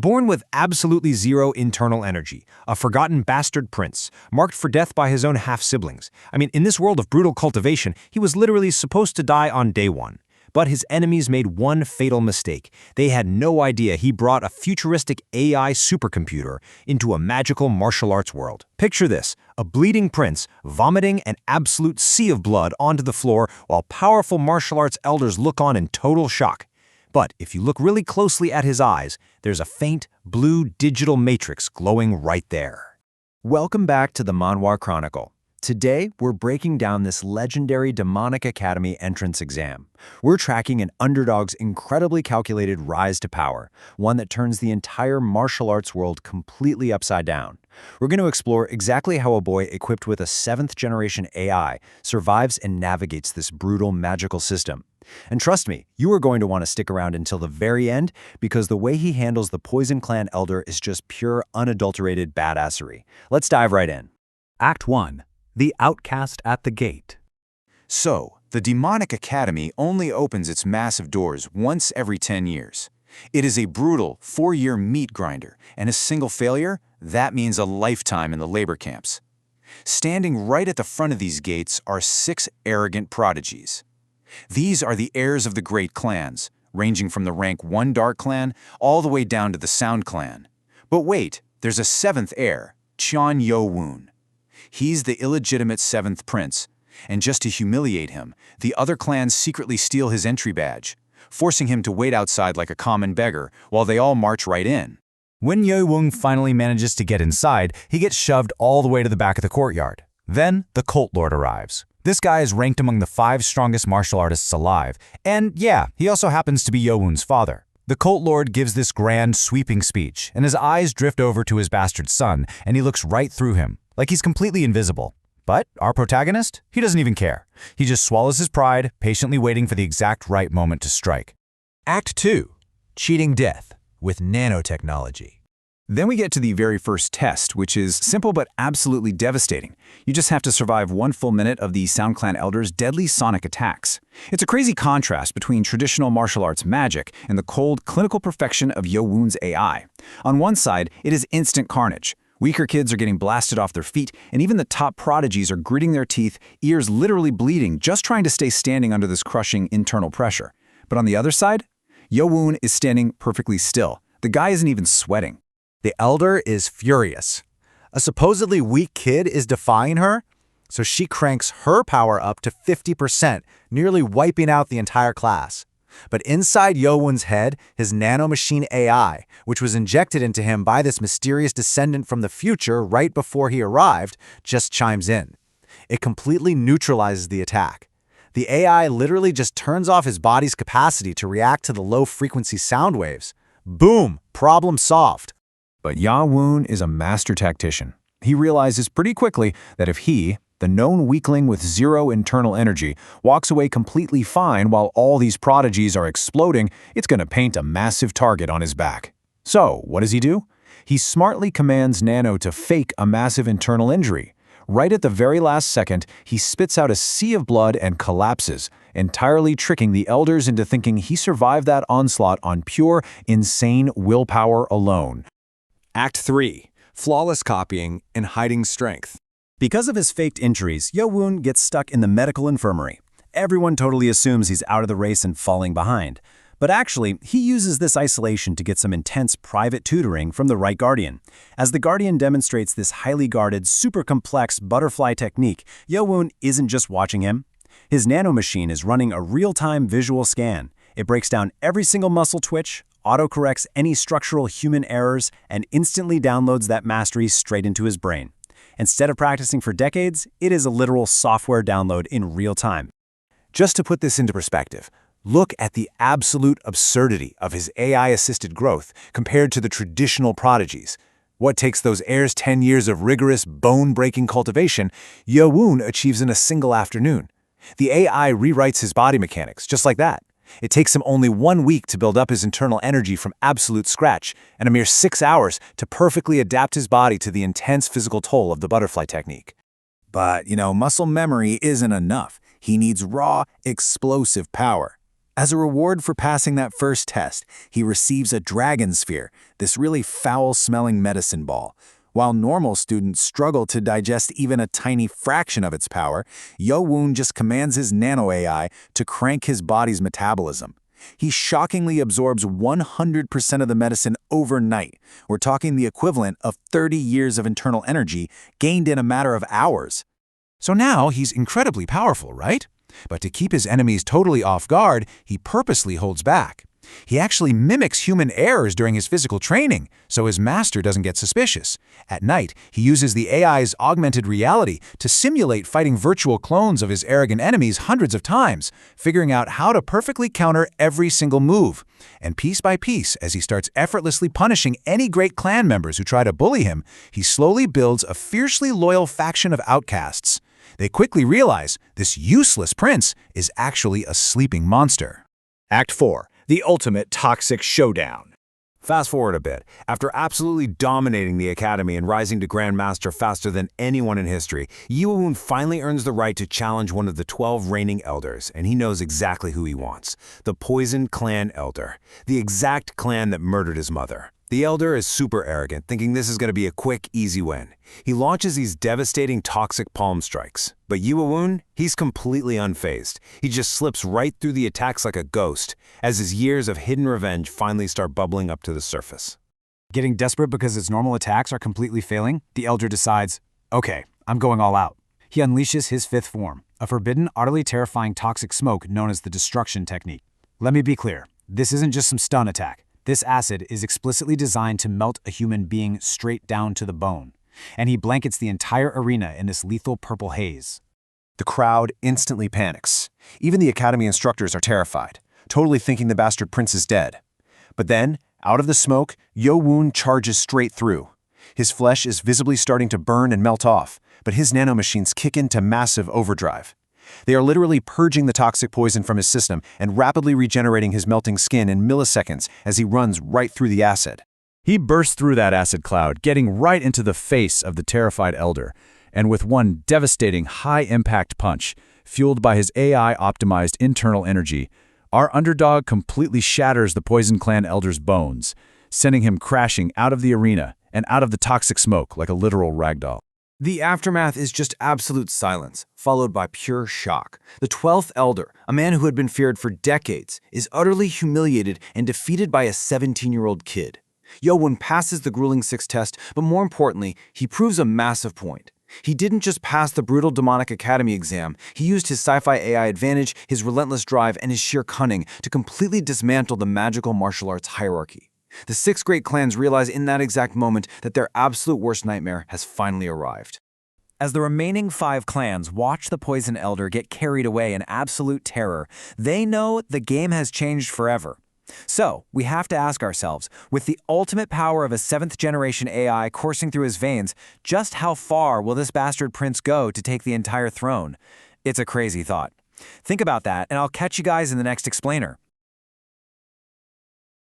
Born with absolutely zero internal energy, a forgotten bastard prince, marked for death by his own half-siblings. In this world of brutal cultivation, he was literally supposed to die on day one. But his enemies made one fatal mistake. They had no idea he brought a futuristic AI supercomputer into a magical martial arts world. Picture this, a bleeding prince vomiting an absolute sea of blood onto the floor while powerful martial arts elders look on in total shock. But if you look really closely at his eyes, there's a faint, blue digital matrix glowing right there. Welcome back to the Manhwa Chronicle. Today, we're breaking down this legendary demonic academy entrance exam. We're tracking an underdog's incredibly calculated rise to power, one that turns the entire martial arts world completely upside down. We're going to explore exactly how a boy equipped with a 7th-generation AI survives and navigates this brutal magical system. And trust me, you are going to want to stick around until the very end because the way he handles the Poison Clan Elder is just pure, unadulterated badassery. Let's dive right in. Act 1. The Outcast at the Gate. So, the demonic academy only opens its massive doors once every 10 years. It is a brutal 4-year meat grinder, and a single failure, that means a lifetime in the labor camps. Standing right at the front of these gates are 6 arrogant prodigies. These are the heirs of the great clans, ranging from the rank 1 Dark Clan all the way down to the Sound Clan. But wait, there's a 7th heir, Cheon Yeo-Woon. He's the illegitimate 7th prince, and just to humiliate him, the other clans secretly steal his entry badge, forcing him to wait outside like a common beggar while they all march right in. When Yeo-Woon finally manages to get inside, he gets shoved all the way to the back of the courtyard. Then, the Cult Lord arrives. This guy is ranked among the 5 strongest martial artists alive, and yeah, he also happens to be Yeo-Woon's father. The Cult Lord gives this grand, sweeping speech, and his eyes drift over to his bastard son, and he looks right through him, like he's completely invisible. But our protagonist? He doesn't even care. He just swallows his pride, patiently waiting for the exact right moment to strike. Act 2. Cheating Death with nanotechnology. Then we get to the very first test, which is simple but absolutely devastating. You just have to survive 1 full minute of the Sound Clan Elder's deadly sonic attacks. It's a crazy contrast between traditional martial arts magic and the cold, clinical perfection of Yeo-Woon's AI. On one side, it is instant carnage. Weaker kids are getting blasted off their feet, and even the top prodigies are gritting their teeth, ears literally bleeding, just trying to stay standing under this crushing internal pressure. But on the other side, Yeo-Woon is standing perfectly still. The guy isn't even sweating. The Elder is furious. A supposedly weak kid is defying her, so she cranks her power up to 50%, nearly wiping out the entire class. But inside Yeo-Woon's head, his nanomachine AI, which was injected into him by this mysterious descendant from the future right before he arrived, just chimes in. It completely neutralizes the attack. The AI literally just turns off his body's capacity to react to the low-frequency sound waves. Boom! Problem solved. But Yeo-Woon is a master tactician. He realizes pretty quickly that if he, the known weakling with zero internal energy, walks away completely fine while all these prodigies are exploding, it's going to paint a massive target on his back. So, what does he do? He smartly commands Nano to fake a massive internal injury. Right at the very last second, he spits out a sea of blood and collapses, entirely tricking the elders into thinking he survived that onslaught on pure, insane willpower alone. Act 3. Flawless copying and hiding strength. Because of his faked injuries, Yeo-Woon gets stuck in the medical infirmary. Everyone totally assumes he's out of the race and falling behind. But actually, he uses this isolation to get some intense private tutoring from the right guardian. As the guardian demonstrates this highly guarded, super complex butterfly technique, Yeo-Woon isn't just watching him. His nanomachine is running a real-time visual scan. It breaks down every single muscle twitch, autocorrects any structural human errors, and instantly downloads that mastery straight into his brain. Instead of practicing for decades, it is a literal software download in real time. Just to put this into perspective, look at the absolute absurdity of his AI-assisted growth compared to the traditional prodigies. What takes those heirs 10 years of rigorous, bone-breaking cultivation, Yeo-Woon achieves in a single afternoon. The AI rewrites his body mechanics, just like that. It takes him only 1 week to build up his internal energy from absolute scratch, and a mere 6 hours to perfectly adapt his body to the intense physical toll of the butterfly technique. But, muscle memory isn't enough. He needs raw, explosive power. As a reward for passing that first test, he receives a dragon sphere, this really foul-smelling medicine ball. While normal students struggle to digest even a tiny fraction of its power, Yeo-Woon just commands his Nano AI to crank his body's metabolism. He shockingly absorbs 100% of the medicine overnight. We're talking the equivalent of 30 years of internal energy gained in a matter of hours. So now he's incredibly powerful, right? But to keep his enemies totally off guard, he purposely holds back. He actually mimics human errors during his physical training, so his master doesn't get suspicious. At night, he uses the AI's augmented reality to simulate fighting virtual clones of his arrogant enemies hundreds of times, figuring out how to perfectly counter every single move. And piece by piece, as he starts effortlessly punishing any great clan members who try to bully him, he slowly builds a fiercely loyal faction of outcasts. They quickly realize this useless prince is actually a sleeping monster. Act 4. The ultimate toxic showdown. Fast forward a bit. After absolutely dominating the academy and rising to Grand Master faster than anyone in history, Yeo-Woon finally earns the right to challenge one of the 12 reigning elders, and he knows exactly who he wants. The Poison Clan Elder. The exact clan that murdered his mother. The Elder is super arrogant, thinking this is going to be a quick, easy win. He launches these devastating toxic palm strikes. But Yeo-Woon, he's completely unfazed. He just slips right through the attacks like a ghost, as his years of hidden revenge finally start bubbling up to the surface. Getting desperate because its normal attacks are completely failing, the Elder decides, okay, I'm going all out. He unleashes his fifth form, a forbidden, utterly terrifying toxic smoke known as the destruction technique. Let me be clear, this isn't just some stun attack. This acid is explicitly designed to melt a human being straight down to the bone, and he blankets the entire arena in this lethal purple haze. The crowd instantly panics. Even the academy instructors are terrified, totally thinking the bastard prince is dead. But then, out of the smoke, Yeo-Woon charges straight through. His flesh is visibly starting to burn and melt off, but his nanomachines kick into massive overdrive. They are literally purging the toxic poison from his system and rapidly regenerating his melting skin in milliseconds as he runs right through the acid. He bursts through that acid cloud, getting right into the face of the terrified elder, and with one devastating high-impact punch, fueled by his AI-optimized internal energy, our underdog completely shatters the Poison Clan elder's bones, sending him crashing out of the arena and out of the toxic smoke like a literal ragdoll. The aftermath is just absolute silence, followed by pure shock. The 12th Elder, a man who had been feared for decades, is utterly humiliated and defeated by a 17-year-old kid. Yeo-Woon passes the grueling 6th test, but more importantly, he proves a massive point. He didn't just pass the brutal demonic academy exam, he used his sci-fi AI advantage, his relentless drive, and his sheer cunning to completely dismantle the magical martial arts hierarchy. The 6 great clans realize in that exact moment that their absolute worst nightmare has finally arrived. As the remaining 5 clans watch the Poison Elder get carried away in absolute terror, they know the game has changed forever. So, we have to ask ourselves, with the ultimate power of a 7th-generation AI coursing through his veins, just how far will this bastard prince go to take the entire throne? It's a crazy thought. Think about that, and I'll catch you guys in the next explainer.